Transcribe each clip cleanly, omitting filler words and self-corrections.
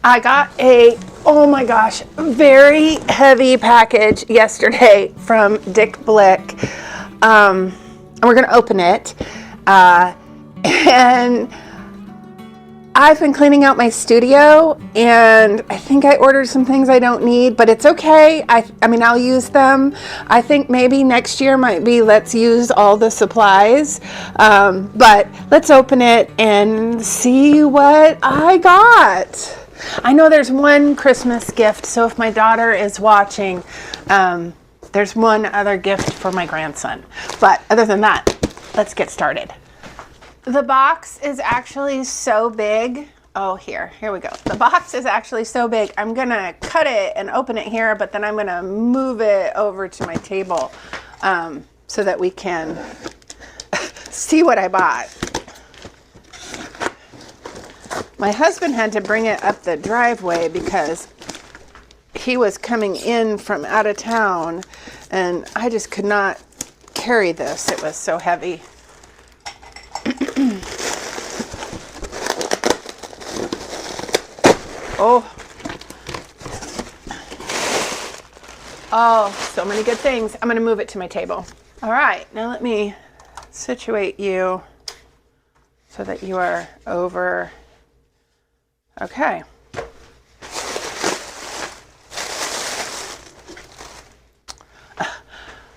I got oh my gosh, very heavy package yesterday from Dick Blick. And we're going to open it. And I've been cleaning out my studio, and I think I ordered some things I don't need, but it's okay. I mean, I'll use them. I think maybe next year might be let's use all the supplies. But let's open it and see what I got. I know there's one Christmas gift, so if my daughter is watching, there's one other gift for my grandson. But other than that, let's get started. The box is actually so big. Oh, here we go. The box is actually so big. I'm gonna cut it and open it here, but then I'm gonna move it over to my table so that we can see what I bought. My husband had to bring it up the driveway because he was coming in from out of town, and I just could not carry this. It was so heavy. Oh, so many good things. I'm going to move it to my table. All right, now let me situate you so that you are over. Okay.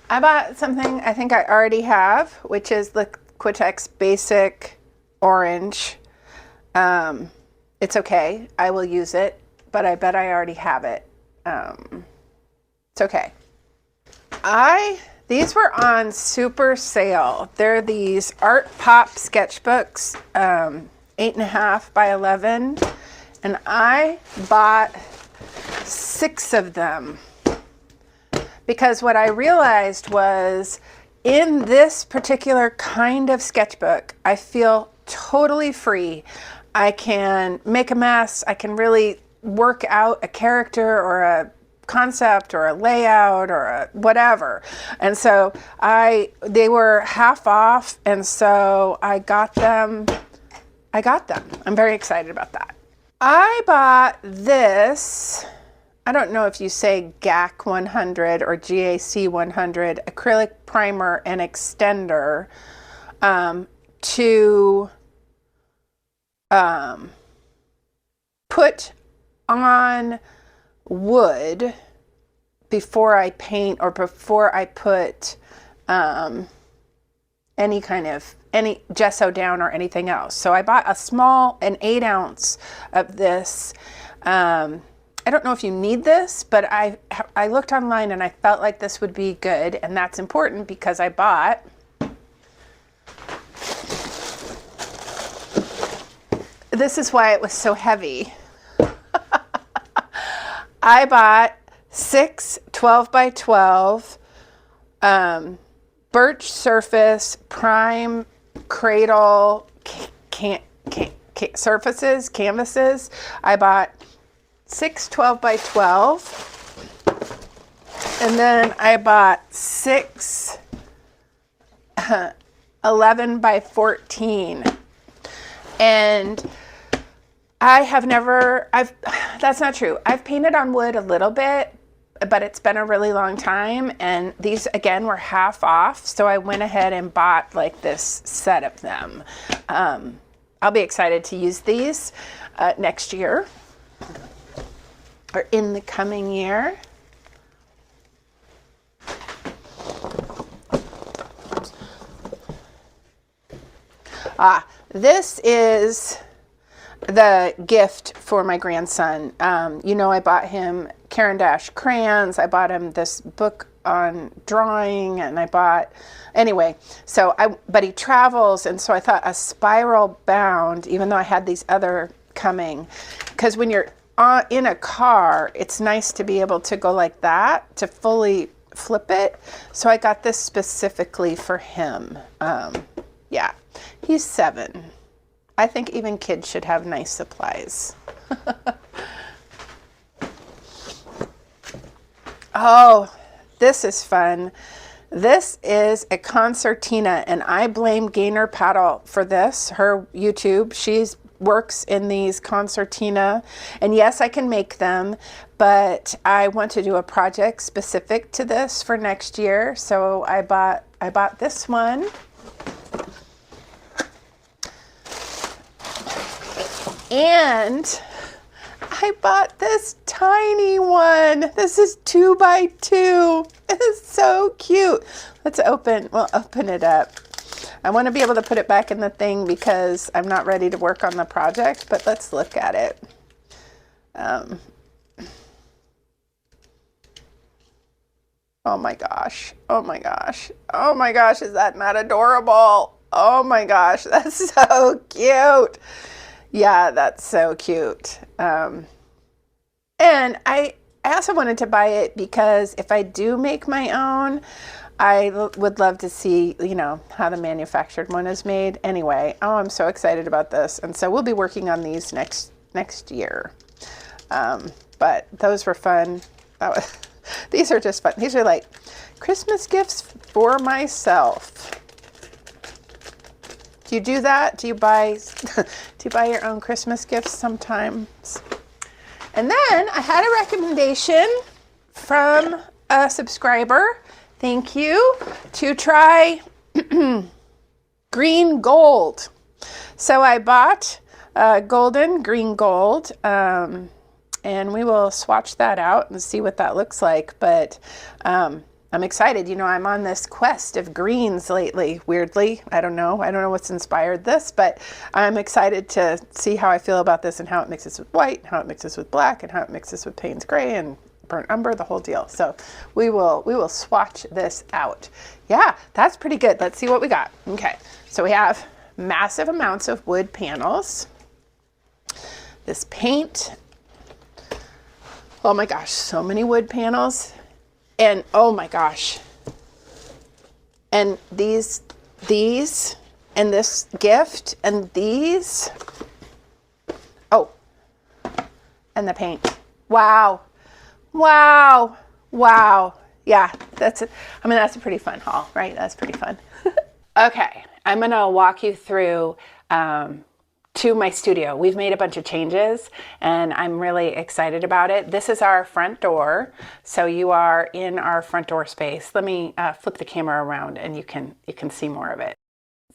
I bought something I think I already have, which is the Quitex Basic Orange. It's okay. I will use it, but I bet I already have it. It's okay. These were on super sale. They're these Art Pop sketchbooks, 8.5 by 11. And I bought 6 of them because what I realized was in this particular kind of sketchbook, I feel totally free. I can make a mess. I can really work out a character or a concept or a layout or a whatever. And so they were half off, and so I got them. I'm very excited about that. I bought this, I don't know if you say GAC 100 or GAC 100 acrylic primer and extender to put on wood before I paint or before I put any gesso down or anything else. So I bought an 8 ounce of this. I don't know if you need this, but I looked online and I felt like this would be good, and that's important because I bought this is why it was so heavy. I bought 6 12 by 12 birch surface prime cradle canvases. I bought 6 12 by 12, and then I bought 6 11 by 14. And that's not true. I've painted on wood a little bit, but it's been a really long time, and these again were half off, so I went ahead and bought like this set of them. I'll be excited to use these next year or in the coming year. This is the gift for my grandson. I bought him Caran d'Ache crayons. I bought him this book on drawing, and but he travels, and so I thought a spiral bound, even though I had these other coming, because when you're in a car, it's nice to be able to go like that to fully flip it. So I got this specifically for him. Yeah, he's 7. I think even kids should have nice supplies. Oh, this is fun. This is a concertina, and I blame Gaynor Paddle for this, her YouTube. She's works in these concertina. And yes, I can make them, but I want to do a project specific to this for next year. So I bought this one. And I bought this tiny one. This is 2 by 2. It's so cute. We'll open it up. I want to be able to put it back in the thing because I'm not ready to work on the project, but let's look at it. Oh my gosh. Oh my gosh. Oh my gosh. Is that not adorable? Oh my gosh. That's so cute. Yeah, that's so cute. And I also wanted to buy it because if I do make my own, I would love to see, how the manufactured one is made. Anyway, I'm so excited about this. And so we'll be working on these next year. But those were fun. These are just fun. These are like Christmas gifts for myself. Do you do that? Do you buy your own Christmas gifts sometimes? And then I had a recommendation from a subscriber, thank you, to try green gold. So I bought green gold, and we will swatch that out and see what that looks like. But I'm excited. I'm on this quest of greens lately, weirdly. I don't know what's inspired this, but I'm excited to see how I feel about this and how it mixes with white, how it mixes with black, and how it mixes with Payne's Gray and burnt umber, the whole deal. So we will swatch this out. Yeah, that's pretty good. Let's see what we got. Okay, so we have massive amounts of wood panels. This paint. Oh my gosh, so many wood panels. And oh my gosh. And these and this gift and these. Oh. And the paint. Wow. Wow. Wow. Yeah, that's a pretty fun haul, right? That's pretty fun. Okay, I'm gonna walk you through to my studio. We've made a bunch of changes and I'm really excited about it. This is our front door. So you are in our front door space. Let me flip the camera around and you can see more of it.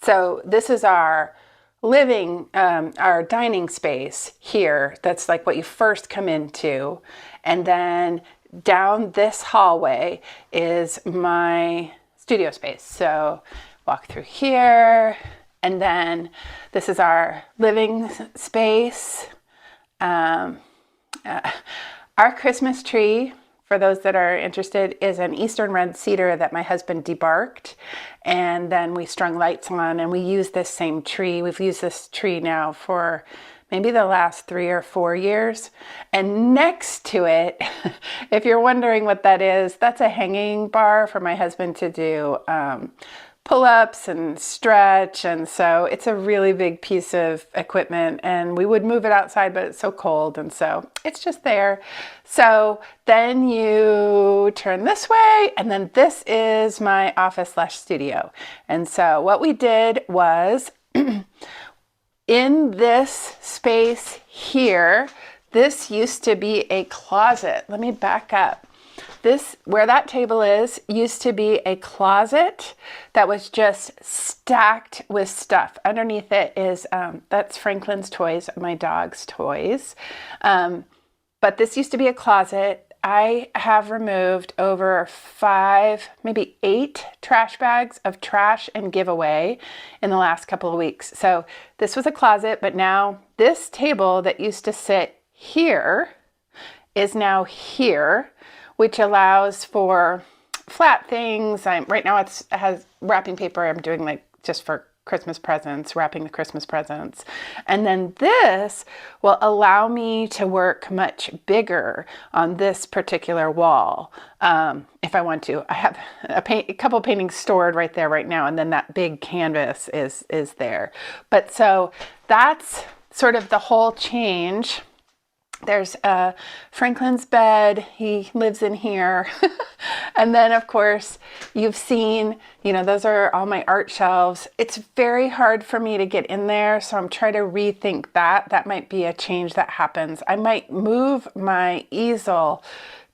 So this is our our dining space here. That's like what you first come into. And then down this hallway is my studio space. So walk through here. And then this is our living space. Our Christmas tree, for those that are interested, is an eastern red cedar that my husband debarked. And then we strung lights on and we use this same tree. We've used this tree now for maybe the last 3 or 4 years. And next to it, if you're wondering what that is, that's a hanging bar for my husband to do pull-ups and stretch, and so it's a really big piece of equipment, and we would move it outside, but it's so cold, and so it's just there. So then you turn this way, and then this is my office/studio. And so what we did was in this space here, this used to be a closet. Let me back up. This, where that table is, used to be a closet that was just stacked with stuff. Underneath it is, that's Franklin's toys, my dog's toys. But this used to be a closet. I have removed over 5, maybe 8 trash bags of trash and giveaway in the last couple of weeks. So this was a closet, but now this table that used to sit here is now here, which allows for flat things. Right now it has wrapping paper. I'm doing like just for Christmas presents, wrapping the Christmas presents. And then this will allow me to work much bigger on this particular wall if I want to. I have a couple paintings stored right there right now, and then that big canvas is there. But so that's sort of the whole change. There's Franklin's bed. He lives in here. And then, of course, you've seen, those are all my art shelves. It's very hard for me to get in there, so I'm trying to rethink that. That might be a change that happens. I might move my easel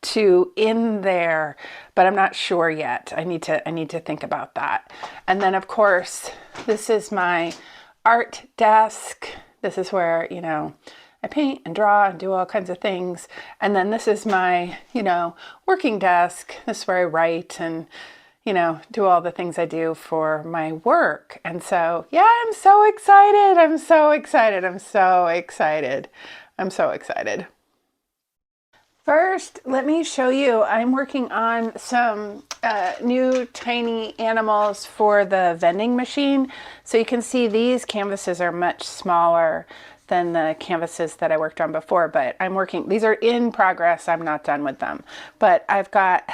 to in there, but I'm not sure yet. I need to think about that. And then, of course, this is my art desk. This is where, I paint and draw and do all kinds of things. And then this is my, working desk. This is where I write and, do all the things I do for my work. And so, yeah, I'm so excited. I'm so excited. I'm so excited. I'm so excited. First, let me show you, I'm working on some new tiny animals for the vending machine. So you can see these canvases are much smaller than the canvases that I worked on before, but these are in progress. I'm not done with them, but I've got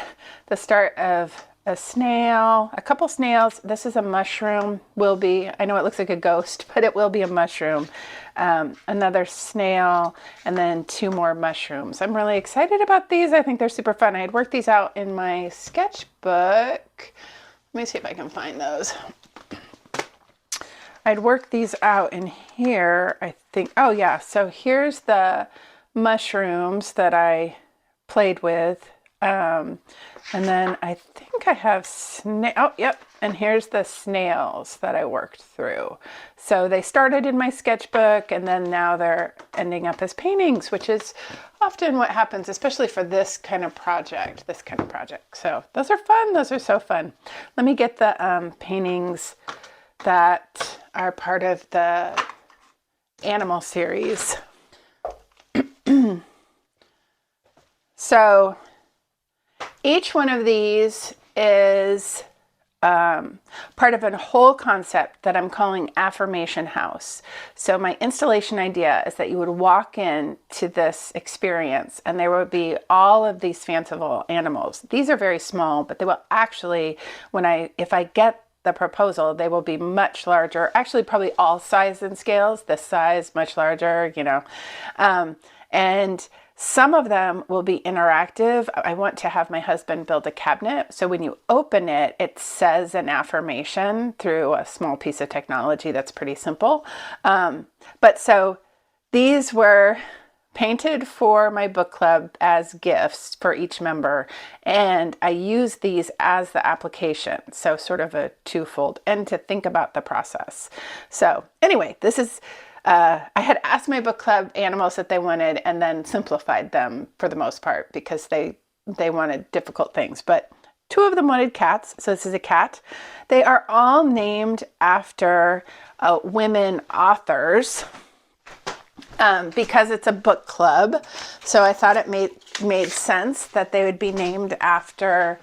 the start of a snail, a couple snails. This is a mushroom, I know it looks like a ghost, but it will be a mushroom. Another snail, and then 2 more mushrooms. I'm really excited about these. I think they're super fun. I had worked these out in my sketchbook. Let me see if I can find those. I'd worked these out in here, I think. Oh yeah, so here's the mushrooms that I played with. And then I think I have and here's the snails that I worked through. So they started in my sketchbook, and then now they're ending up as paintings, which is often what happens, especially for this kind of project. So those are fun. Those are so fun. Let me get the paintings that are part of the animal series. So each one of these is part of a whole concept that I'm calling Affirmation House. So my installation idea is that you would walk in to this experience and there would be all of these fanciful animals. These are very small, but they will actually, if I get the proposal, they will be much larger, actually probably all size and scales, this size, much larger, and some of them will be interactive. I want to have my husband build a cabinet. So when you open it, it says an affirmation through a small piece of technology that's pretty simple. But so these were painted for my book club as gifts for each member. And I use these as the application. So sort of a twofold, and to think about the process. So anyway, this is, I had asked my book club animals that they wanted and then simplified them for the most part because they wanted difficult things. But 2 of them wanted cats. So this is a cat. They are all named after women authors. Because it's a book club. So I thought it made sense that they would be named after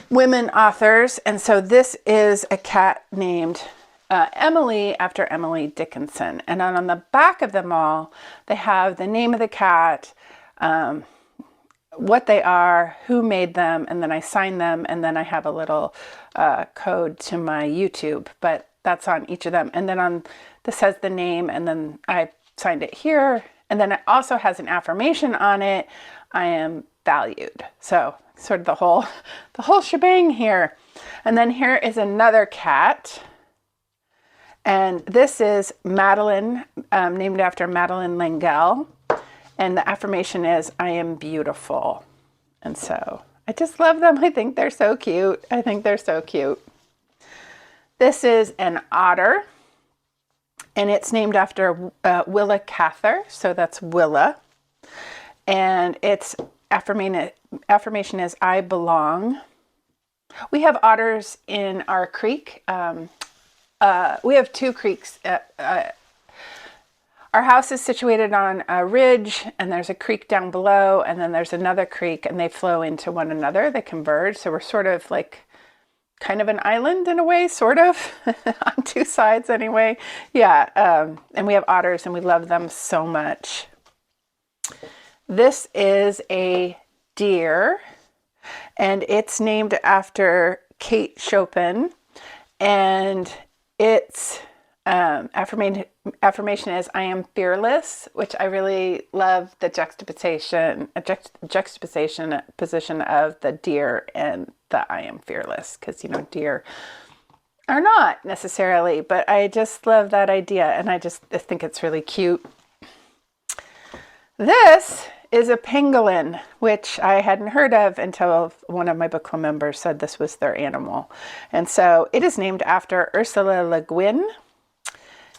women authors. And so this is a cat named Emily, after Emily Dickinson. And on the back of them all, they have the name of the cat, what they are, who made them, and then I sign them, and then I have a little code to my YouTube, but that's on each of them. And then this has the name, and then I signed it here, and then it also has an affirmation on it. I am valued. So sort of the whole shebang here. And then here is another cat, and this is Madeline, named after Madeline Langell, and the affirmation is I am beautiful. And so I just love them. I think they're so cute. This is an otter. And it's named after Willa Cather, so that's Willa. And its affirmation is I belong. We have otters in our creek. We have 2 creeks. Our house is situated on a ridge, and there's a creek down below, and then there's another creek, and they flow into one another. They converge, so we're sort of like kind of an island in a way, sort of, on 2 sides anyway. Yeah, and we have otters, and we love them so much. This is a deer, and it's named after Kate Chopin, and its affirmation is I am fearless, which I really love the juxtaposition position of the deer and the I am fearless, because, you know, deer are not necessarily, but I just love that idea, and I think it's really cute. This is a pangolin, which I hadn't heard of until one of my book club members said this was their animal. And so it is named after Ursula Le Guin.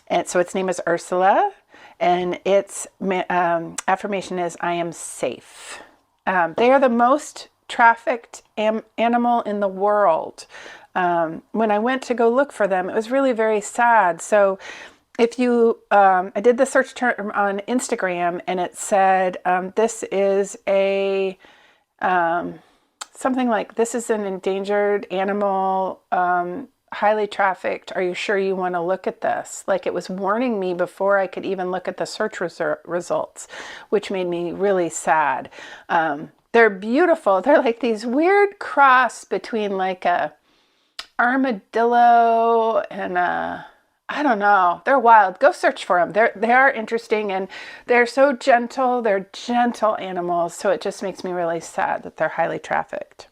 And so its name is Ursula, and its affirmation is I am safe. They are the most trafficked animal in the world. When I went to go look for them, it was really very sad. So if you, I did the search term on Instagram, and it said, this is a, something like, this is an endangered animal, highly trafficked. Are you sure you want to look at this? Like, it was warning me before I could even look at the search results, which made me really sad. They're beautiful. They're like these weird cross between like a armadillo and a, I don't know. They're wild. Go search for them. They are interesting, and they're so gentle. They're gentle animals. So it just makes me really sad that they're highly trafficked.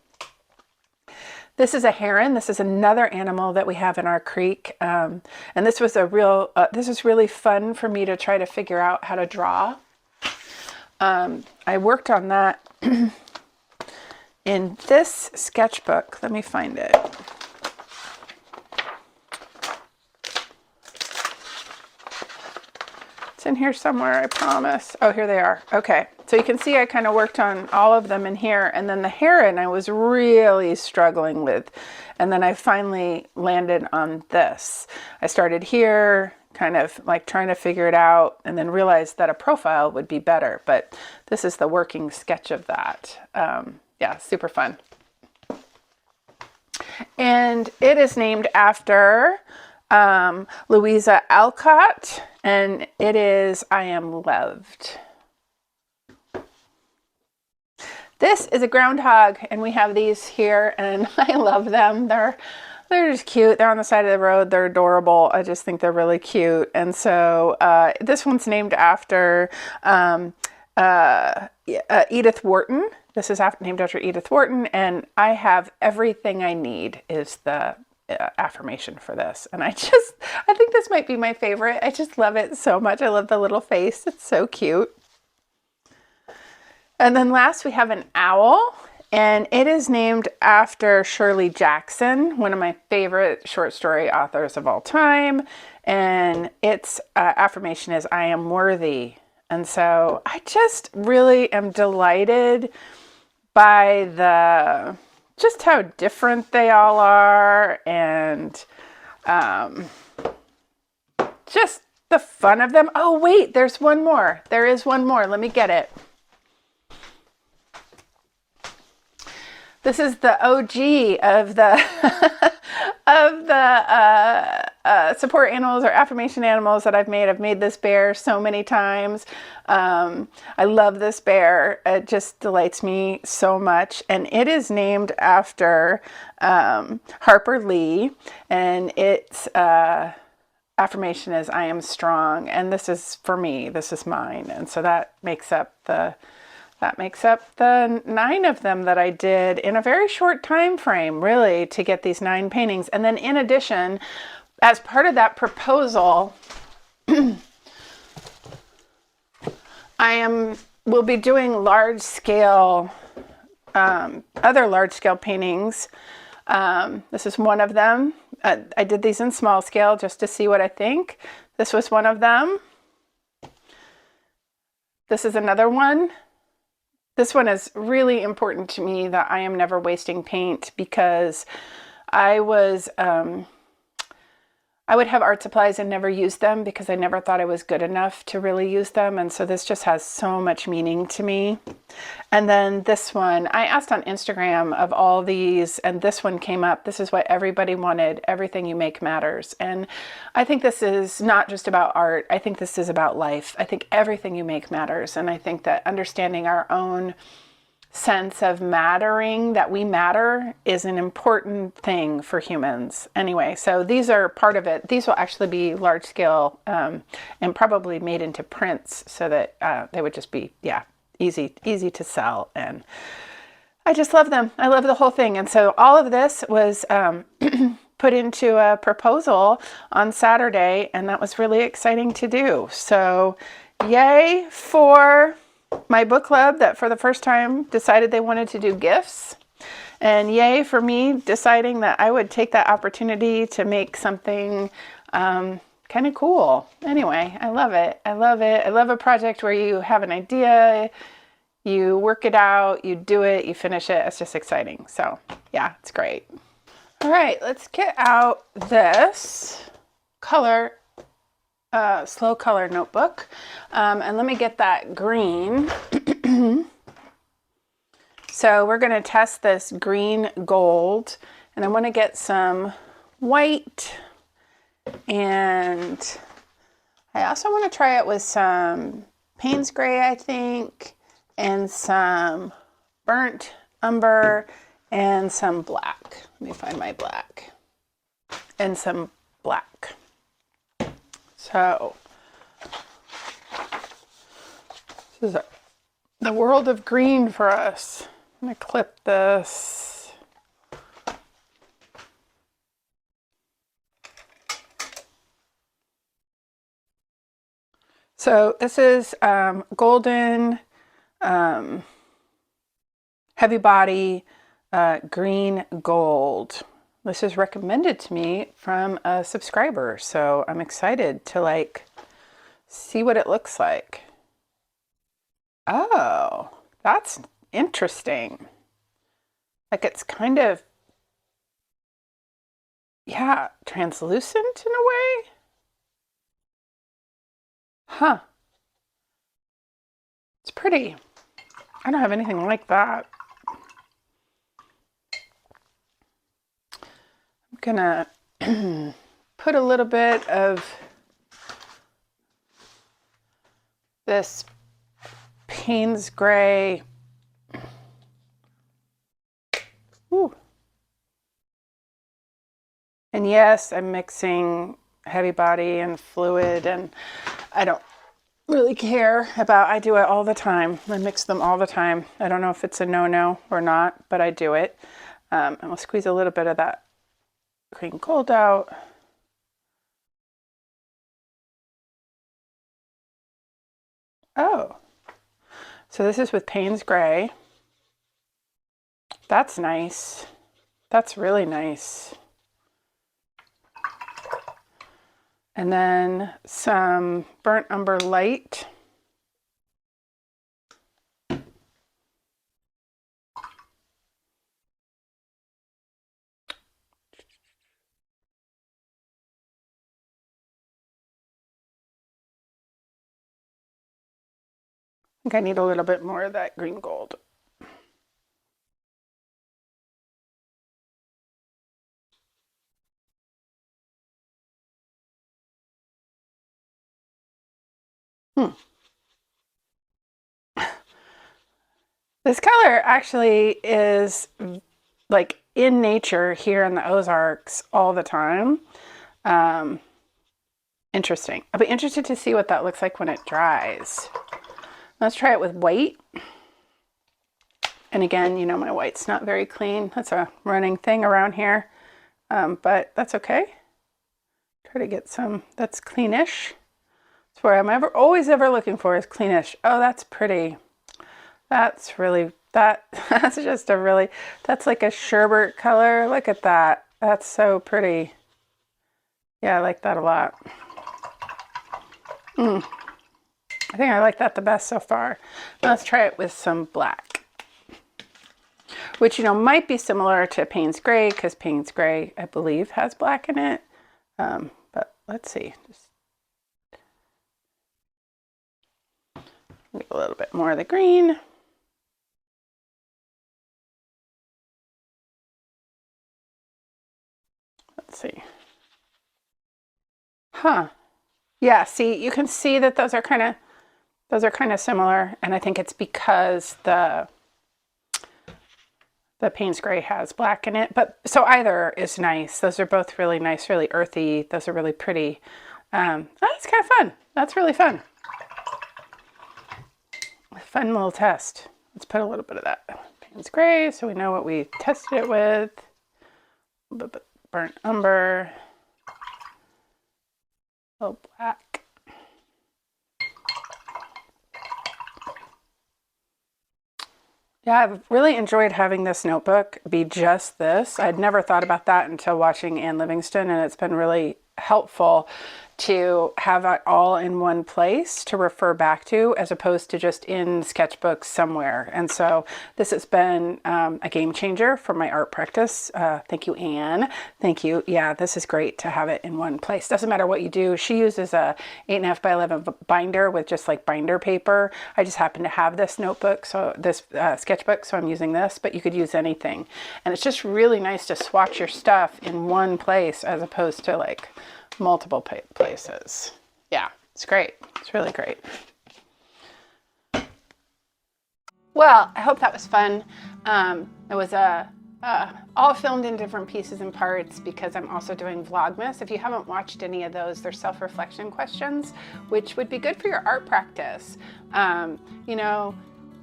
This is a heron. This is another animal that we have in our creek. And this was this is really fun for me to try to figure out how to draw. I worked on that in this sketchbook. Let me find it. It's in here somewhere, I promise. Oh, here they are. Okay. So you can see I kind of worked on all of them in here, and then the heron I was really struggling with. And then I finally landed on this. I started here, kind of like trying to figure it out, and then realized that a profile would be better. But this is the working sketch of that. Yeah, super fun. And it is named after Louisa Alcott, and it is I Am Loved. This is a groundhog, and we have these here, and I love them. They're just cute. They're on the side of the road. They're adorable. I just think they're really cute. And so this one's named after Edith Wharton. This is named after Edith Wharton, and I have everything I need is the affirmation for this. And I think this might be my favorite. I just love it so much. I love the little face. It's so cute. And then last we have an owl, and it is named after Shirley Jackson, one of my favorite short story authors of all time. And its affirmation is I am worthy. And so I just really am delighted by just how different they all are, and just the fun of them. Oh, wait, there's one more. There is one more. Let me get it. This is the OG of the support animals or affirmation animals that I've made. I've made this bear so many times. I love this bear. It just delights me so much. And it is named after Harper Lee, and its affirmation is I am strong. And this is for me. This is mine. And so that makes up the 9 of them that I did in a very short time frame, really, to get these 9 paintings. And then in addition, as part of that proposal, will be doing large-scale, other large-scale paintings. This is one of them. I did these in small scale just to see what I think. This was one of them. This is another one. This one is really important to me, that I am never wasting paint, because I would have art supplies and never use them because I never thought I was good enough to really use them. And so this just has so much meaning to me. And then this one, I asked on Instagram of all these, and this one came up. This is what everybody wanted. Everything you make matters. And I think this is not just about art. I think this is about life. I think everything you make matters. And I think that understanding our own sense of mattering, that we matter, is an important thing for humans. Anyway, so these are part of it. These will actually be large scale and probably made into prints so that they would just be, yeah, easy to sell. And I just love them. I love the whole thing. And so all of this was put into a proposal on Saturday, and that was really exciting to do. So yay for my book club that for the first time decided they wanted to do gifts, and yay for me deciding that I would take that opportunity to make something kind of cool. Anyway, I love it. I love it. I love a project where you have an idea, you work it out, you do it, you finish it. It's just exciting. So yeah, it's great. All right, let's get out this color slow color notebook, and let me get that green. So we're going to test this green gold, and I want to get some white, and I also want to try it with some Payne's gray, I think, and some burnt umber and some black. Let me find my black and some black. So this is the world of green for us. I'm going to clip this. So this is golden, heavy body, green gold. This is recommended to me from a subscriber, so I'm excited to like see what it looks like. Oh, that's interesting. Like it's kind of, yeah, translucent in a way. Huh. It's pretty. I don't have anything like that. I'm gonna put a little bit of this Payne's gray. Ooh. And yes, I'm mixing heavy body and fluid, and I don't really care about, I do it all the time. I mix them all the time. I don't know if it's a no-no or not, but I do it. And we'll squeeze a little bit of that green gold out. Oh, so this is with Payne's gray. That's nice. That's really nice. And then some burnt umber light. I think I need a little bit more of that green gold. This color actually is like in nature here in the Ozarks all the time. Interesting. I'll be interested to see what that looks like when it dries. Let's try it with white. And again, you know, my white's not very clean. That's a running thing around here, but that's okay. Try to get some that's cleanish. That's where I'm always looking for is cleanish. Oh, that's pretty. That's really, that's just a really, that's like a sherbet color. Look at that. That's so pretty. Yeah, I like that a lot. I think I like that the best so far. Now let's try it with some black, which, you know, might be similar to Payne's gray, because Payne's gray, I believe, has black in it. But let's see. Just get a little bit more of the green. Let's see. Huh. Yeah, see, you can see that those are kind of similar, and I think it's because the The Payne's Gray has black in it, but so either is nice. Those are both really nice, really earthy. Those are really pretty. That's kind of fun. That's really fun. Fun little test. Let's put a little bit of that Payne's Gray so we know what we tested it with. A little bit burnt umber. A little black. Yeah, I've really enjoyed having this notebook be just this. I'd never thought about that until watching Anne Livingston, and it's been really helpful to have it all in one place to refer back to as opposed to just in sketchbooks somewhere. And so this has been a game changer for my art practice. Thank you, Anne. Thank you. Yeah, this is great to have it in one place. Doesn't matter what you do. She uses a 8.5 by 11 binder with just like binder paper. I just happen to have this notebook, so this sketchbook, so I'm using this, but you could use anything. And it's just really nice to swatch your stuff in one place as opposed to like multiple places. Yeah, it's great. It's really great. Well, I hope that was fun. It was all filmed in different pieces and parts because I'm also doing Vlogmas. If you haven't watched any of those, they're self-reflection questions, which would be good for your art practice. You know,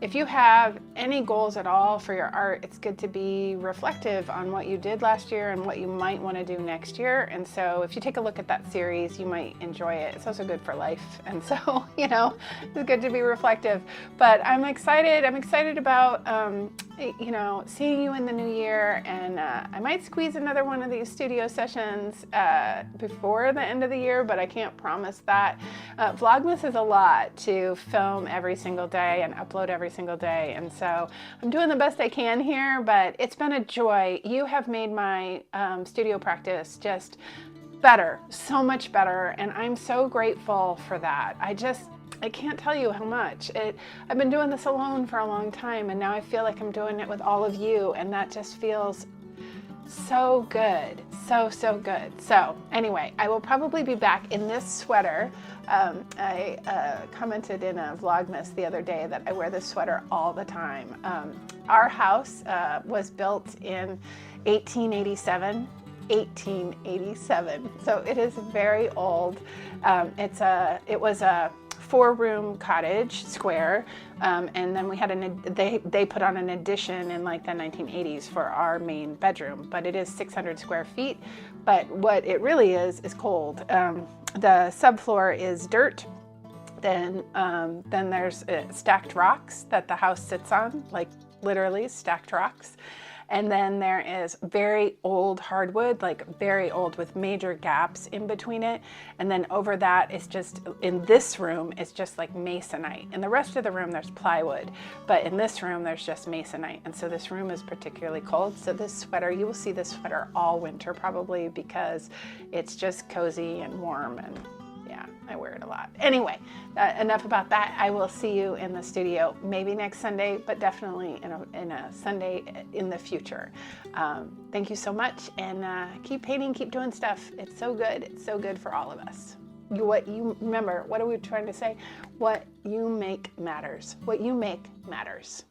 if you have any goals at all for your art, it's good to be reflective on what you did last year and what you might want to do next year. And so if you take a look at that series, you might enjoy it. It's also good for life. And so, you know, it's good to be reflective. But I'm excited. I'm excited about, you know, seeing you in the new year. And I might squeeze another one of these studio sessions before the end of the year, but I can't promise that. Vlogmas is a lot to film every single day and upload every single day, and so I'm doing the best I can here, but it's been a joy. You have made my studio practice just better, so much better, and I'm so grateful for that. I can't tell you how much. I've been doing this alone for a long time, and now I feel like I'm doing it with all of you, and that just feels so good. So good. So anyway, I will probably be back in this sweater. I commented in a Vlogmas the other day that I wear this sweater all the time. Our house was built in 1887. 1887. So it is very old. It was a 4-room cottage square, and then we had they put on an addition in like the 1980s for our main bedroom, but it is 600 square feet. But what it really is cold. The subfloor is dirt. Then there's stacked rocks that the house sits on, like literally stacked rocks. And then there is very old hardwood, like very old with major gaps in between it. And then over that is just, in this room, it's just like masonite. In the rest of the room, there's plywood. But in this room, there's just masonite. And so this room is particularly cold. So this sweater, you will see this sweater all winter probably because it's just cozy and warm, and yeah, I wear it a lot. Anyway, enough about that. I will see you in the studio, maybe next Sunday, but definitely in a Sunday in the future. Thank you so much, and keep painting, keep doing stuff. It's so good. It's so good for all of us. Remember, what are we trying to say? What you make matters. What you make matters.